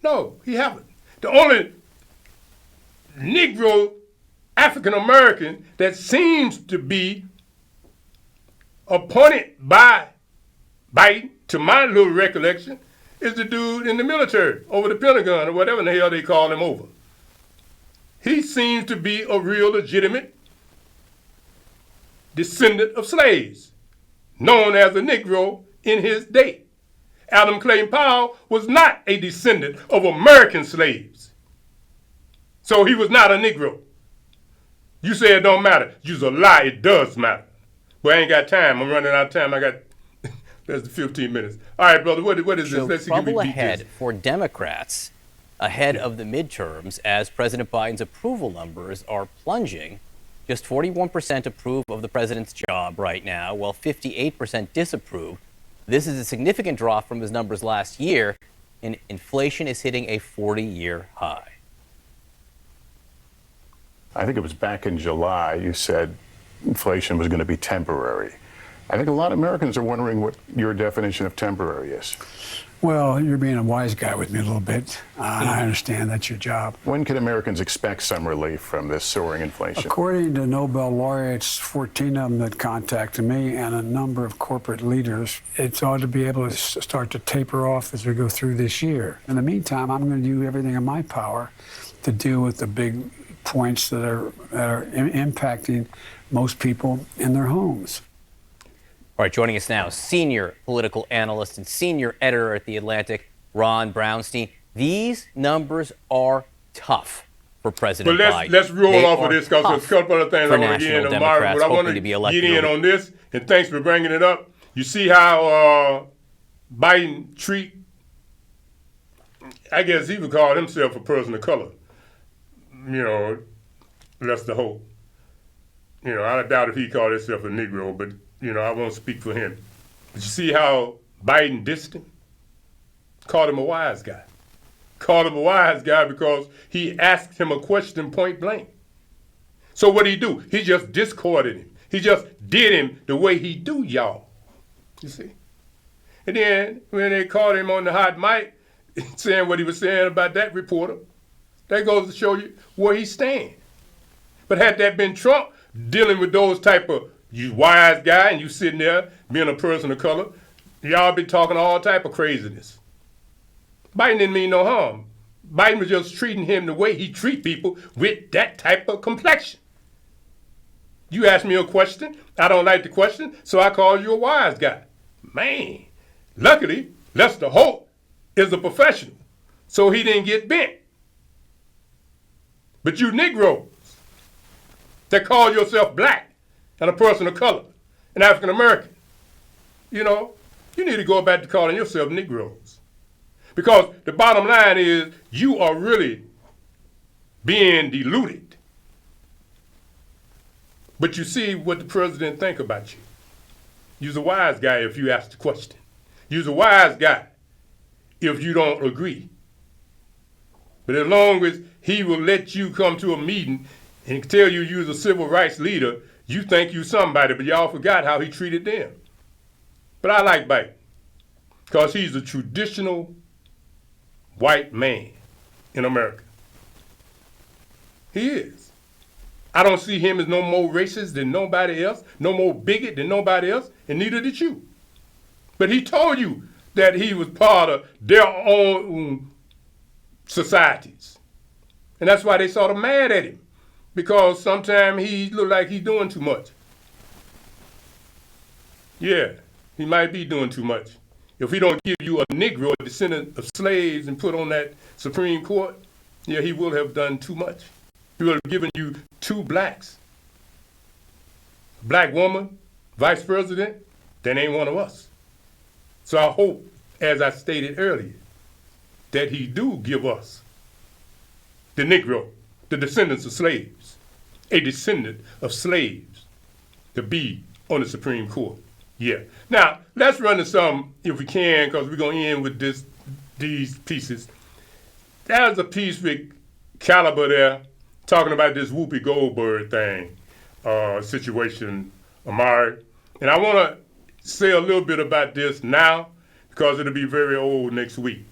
No, he haven't. The only Negro African American that seems to be appointed by Biden, to my little recollection, is the dude in the military over the Pentagon or whatever the hell they call him over. He seems to be a real legitimate descendant of slaves, known as a Negro in his day. Adam Clayton Powell was not a descendant of American slaves. So he was not a Negro. You say it don't matter. You's a lie. It does matter. But I ain't got time. I'm running out of time. I got less than 15 minutes. All right, brother, what is this? Let's see if we trouble beat ahead this. for Democrats ahead of the midterms as President Biden's approval numbers are plunging. Just 41% approve of the president's job right now, while 58% disapprove. This is a significant drop from his numbers last year, and inflation is hitting a 40-year high. I think it was back in July you said inflation was going to be temporary. I think a lot of Americans are wondering what your definition of temporary is. Well, you're being a wise guy with me a little bit. I understand that's your job. When can Americans expect some relief from this soaring inflation? According to Nobel laureates, 14 of them that contacted me and a number of corporate leaders, it's ought to be able to start to taper off as we go through this year. In the meantime, I'm going to do everything in my power to deal with the big points that are impacting most people in their homes. All right, joining us now, senior political analyst and senior editor at The Atlantic, Ron Brownstein. These numbers are tough for President Biden. Let's roll off of this because there's a couple of things I want to get in tomorrow. But I want to get in on this, and thanks for bringing it up. You see how Biden treat, I guess he would call himself a person of color. You know, that's the hope. You know, I doubt if he called himself a Negro, but you know, I won't speak for him. But you see how Biden dissed him? Called him a wise guy. Called him a wise guy because he asked him a question point blank. So what did he do? He just discorded him. He just did him the way he do y'all. You see? And then when they called him on the hot mic saying what he was saying about that reporter, that goes to show you where he stands. But had that been Trump dealing with those type of you wise guy and you sitting there being a person of color, y'all be talking all type of craziness. Biden didn't mean no harm. Biden was just treating him the way he treat people with that type of complexion. You ask me a question, I don't like the question, so I call you a wise guy. Man, luckily, Lester Holt is a professional, so he didn't get bent. But you Negroes that call yourself black and a person of color, an African American, you know, you need to go back to calling yourself Negroes. Because the bottom line is you are really being diluted. But you see what the president think about you. You're a wise guy if you ask the question. You're a wise guy if you don't agree. But as long as he will let you come to a meeting and tell you you're a civil rights leader, you think you somebody, but y'all forgot how he treated them. But I like Biden because he's a traditional white man in America. He is. I don't see him as no more racist than nobody else, no more bigot than nobody else, and neither did you. But he told you that he was part of their own societies. And that's why they sort of mad at him, because sometimes he look like he's doing too much. Yeah, he might be doing too much. If he don't give you a Negro, a descendant of slaves, and put on that Supreme Court, yeah, he will have done too much. He would have given you 2 blacks. A black woman, vice president, that ain't one of us. So I hope, as I stated earlier, that he do give us the Negro, the descendants of slaves, a descendant of slaves, to be on the Supreme Court. Yeah. Now, let's run to some, if we can, because we're going to end with these pieces. There's a piece with Caliber there talking about this Whoopi Goldberg thing, situation, Amari. And I want to say a little bit about this now, because it'll be very old next week.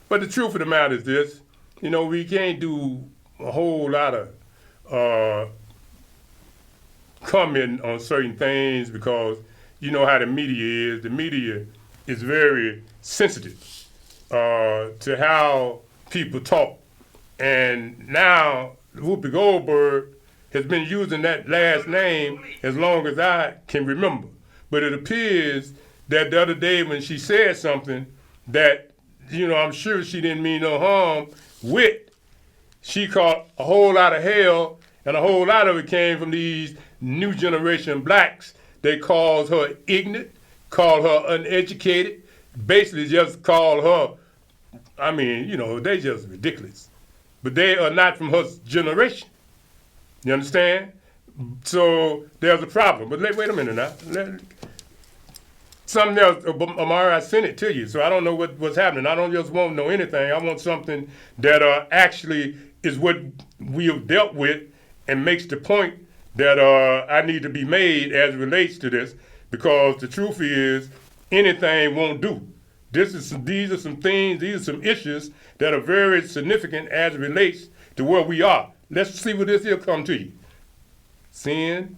But the truth of the matter is this, you know, we can't do a whole lot of comment on certain things because you know how the media is. The media is very sensitive to how people talk. And now Whoopi Goldberg has been using that last name as long as I can remember. But it appears that the other day when she said something that, you know, I'm sure she didn't mean no harm with, she caught a whole lot of hell, and a whole lot of it came from these new generation blacks. They called her ignorant, called her uneducated, basically just called her, I mean, you know, they just ridiculous. But they are not from her generation. You understand? So there's a problem. But wait a minute now. Something else, Amari, I sent it to you, so I don't know what's happening. I don't just want to know anything. I want something that actually is what we have dealt with and makes the point that I need to be made as it relates to this, because the truth is anything won't do. These are some things, these are some issues that are very significant as it relates to where we are. Let's see what this here come to you. Sin.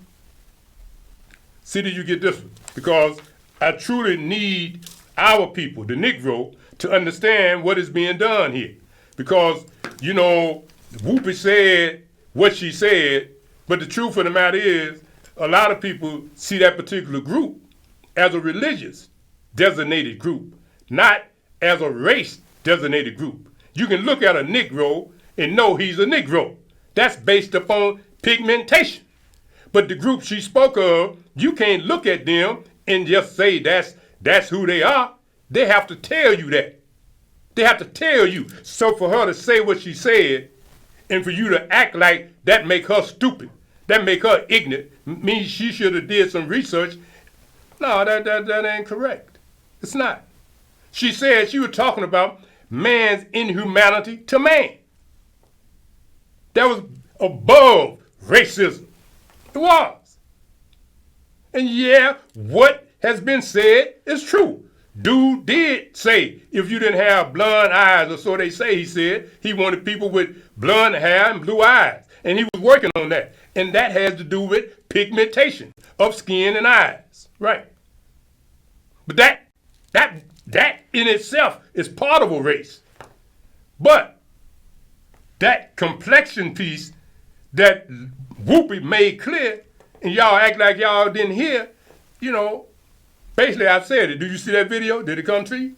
See, did you get this one? Because I truly need our people, the Negro, to understand what is being done here. Because, you know, Whoopi said what she said, but the truth of the matter is a lot of people see that particular group as a religious designated group, not as a race designated group. You can look at a Negro and know he's a Negro. That's based upon pigmentation. But the group she spoke of, you can't look at them and just say that's who they are. They have to tell you that. They have to tell you. So for her to say what she said and for you to act like that make her stupid, that make her ignorant, means she should have did some research. No, that ain't correct. It's not. She said she was talking about man's inhumanity to man. That was above racism. It was. And yeah, what has been said is true. Dude did say if you didn't have blonde eyes, or so they say he said, he wanted people with blonde hair and blue eyes. And he was working on that. And that has to do with pigmentation of skin and eyes. Right. But that in itself is part of a race. But that complexion piece that Whoopi made clear, and y'all act like y'all didn't hear, you know, basically I said it. Did you see that video? Did it come to you?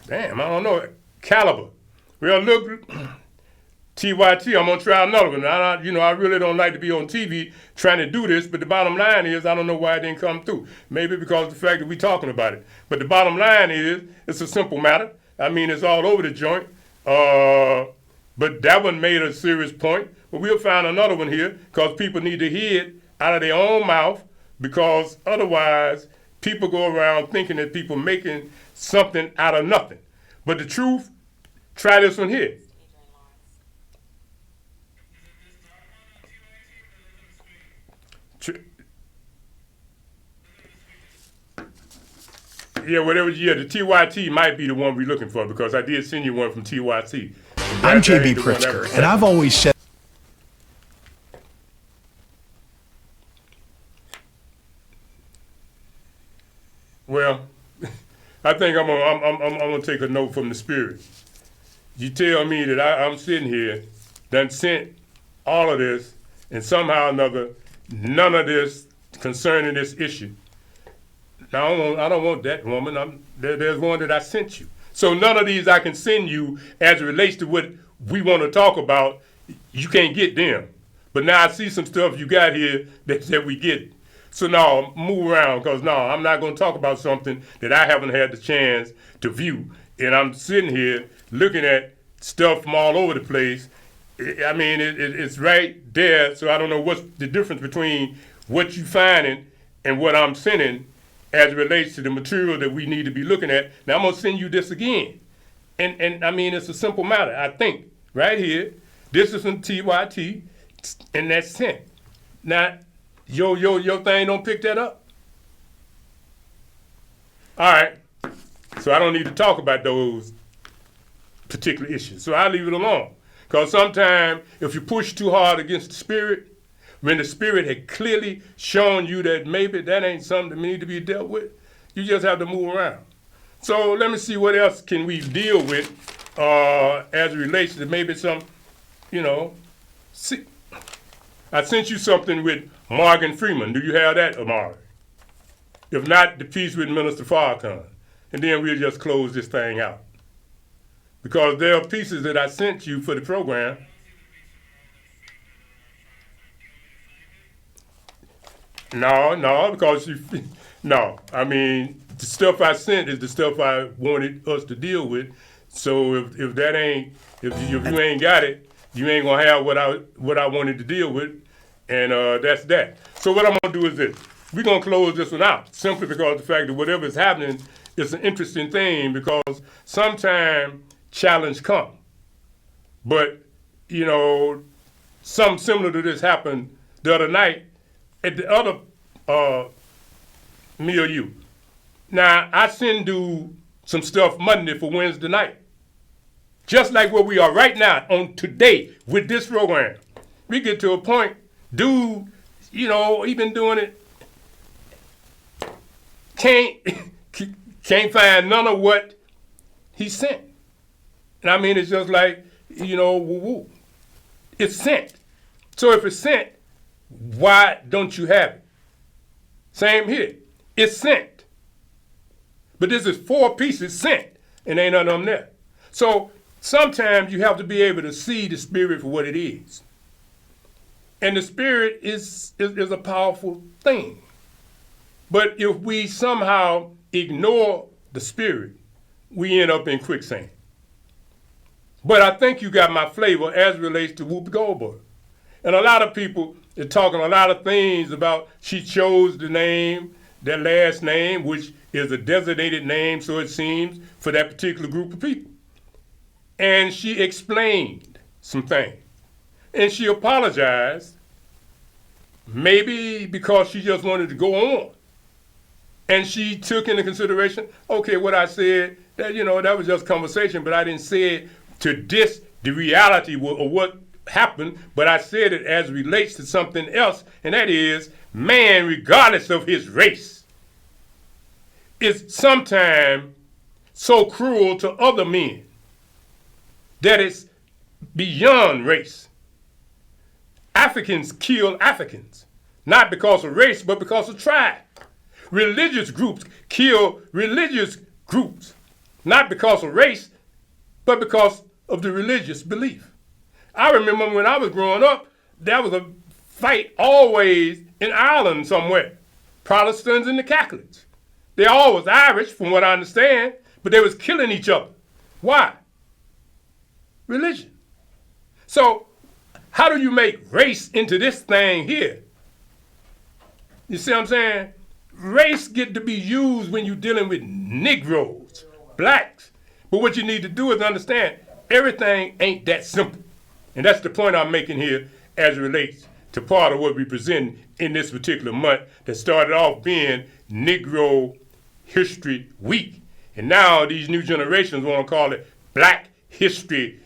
Damn, I don't know. Caliber. Well, look, TYT, I'm going to try another one. I really don't like to be on TV trying to do this, but the bottom line is I don't know why it didn't come through. Maybe because of the fact that we're talking about it. But the bottom line is it's a simple matter. I mean, it's all over the joint. But that one made a serious point. But we'll find another one here because people need to hear it out of their own mouth, because otherwise people go around thinking that people making something out of nothing. But the truth, try this one here. Yeah, whatever. Yeah, the TYT might be the one we're looking for, because I did send you one from TYT. I'm That J.B. ain't the one that Pritzker, was and I've always said. Well, I think I'm gonna take a note from the Spirit. You tell me that I'm sitting here, done sent all of this, and somehow or another, none of this concerning this issue. Now, I don't want that woman. There's one that I sent you. So none of these I can send you as it relates to what we want to talk about. You can't get them. But now I see some stuff you got here that we get. So now move around, because now I'm not going to talk about something that I haven't had the chance to view. And I'm sitting here looking at stuff from all over the place. I mean, it's right there. So I don't know what's the difference between what you finding and what I'm sending as it relates to the material that we need to be looking at. Now I'm going to send you this again. And I mean, it's a simple matter. I think right here, this is from TYT, and that's sent. Now, your thing don't pick that up? All right. So I don't need to talk about those particular issues. So I leave it alone. Because sometimes if you push too hard against the Spirit, when the Spirit had clearly shown you that maybe that ain't something that need to be dealt with, you just have to move around. So let me see what else can we deal with as it relates to maybe some, see. I sent you something with Morgan Freeman. Do you have that, Amari? If not, the piece with Minister Farrakhan. And then we'll just close this thing out. Because there are pieces that I sent you for the program. No, because I mean, the stuff I sent is the stuff I wanted us to deal with. So if you ain't got it, you ain't gonna have what I wanted to deal with, and that's that. So what I'm gonna do is this: we're gonna close this one out simply because of the fact that whatever is happening is an interesting thing, because sometimes challenge come, but something similar to this happened the other night at the other milieu. Now I send dude some stuff Monday for Wednesday night. Just like where we are right now on today with this program. We get to a point, dude, he been doing it, can't find none of what he sent. And I mean, it's just like, woo-woo. It's sent. So if it's sent, why don't you have it? Same here. It's sent. But this is 4 pieces sent, and ain't none of them there. So sometimes you have to be able to see the Spirit for what it is. And the Spirit is a powerful thing. But if we somehow ignore the Spirit, we end up in quicksand. But I think you got my flavor as it relates to Whoopi Goldberg. And a lot of people are talking a lot of things about she chose the name, that last name, which is a designated name, so it seems, for that particular group of people. And she explained some things. And she apologized, maybe because she just wanted to go on. And she took into consideration, okay, what I said, that that was just conversation, but I didn't say it to diss the reality of what happened, but I said it as it relates to something else, and that is, man, regardless of his race, is sometimes so cruel to other men that it's beyond race. Africans kill Africans, not because of race, but because of tribe. Religious groups kill religious groups, not because of race, but because of the religious belief. I remember when I was growing up, there was a fight always in Ireland somewhere. Protestants and the Catholics. They all was Irish, from what I understand, but they was killing each other. Why? Religion. So how do you make race into this thing here? You see what I'm saying? Race get to be used when you're dealing with Negroes, blacks. But what you need to do is understand everything ain't that simple. And that's the point I'm making here as it relates to part of what we present in this particular month that started off being Negro History Week. And now these new generations want to call it Black History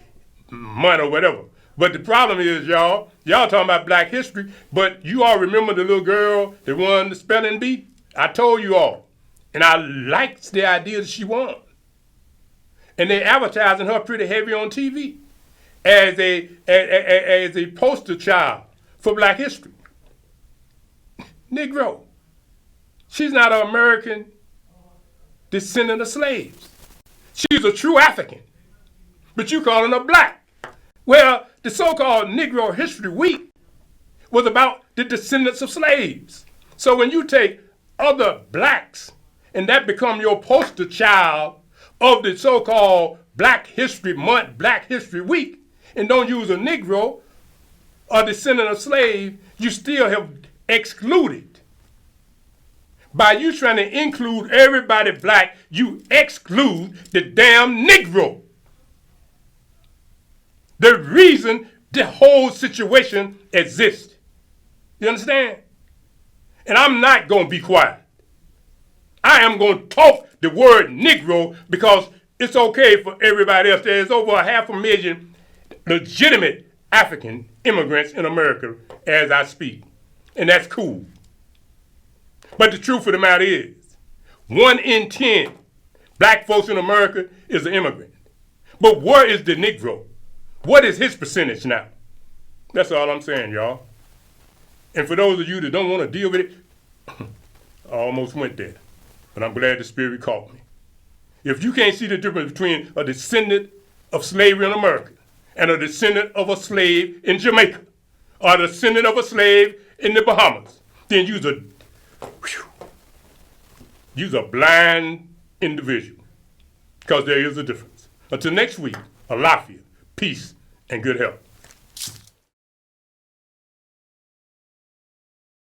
month or whatever. But the problem is, y'all talking about black history, but you all remember the little girl that won the spelling bee? I told you all. And I liked the idea that she won. And they advertising her pretty heavy on TV as a poster child for black history. Negro. She's not an American descendant of slaves. She's a true African. But you calling her black. Well, the so-called Negro History Week was about the descendants of slaves. So when you take other blacks and that become your poster child of the so-called Black History Month, Black History Week, and don't use a Negro or descendant of slave, you still have excluded. By you trying to include everybody black, you exclude the damn Negro. The reason the whole situation exists. You understand? And I'm not going to be quiet. I am going to talk the word Negro because it's okay for everybody else. There's over 500,000 legitimate African immigrants in America as I speak. And that's cool. But the truth of the matter is, 1 in 10 black folks in America is an immigrant. But where is the Negro? What is his percentage now? That's all I'm saying, y'all. And for those of you that don't want to deal with it, I almost went there. But I'm glad the Spirit caught me. If you can't see the difference between a descendant of slavery in America and a descendant of a slave in Jamaica or a descendant of a slave in the Bahamas, then you's a blind individual, because there is a difference. Until next week, Alafia, peace, and good health.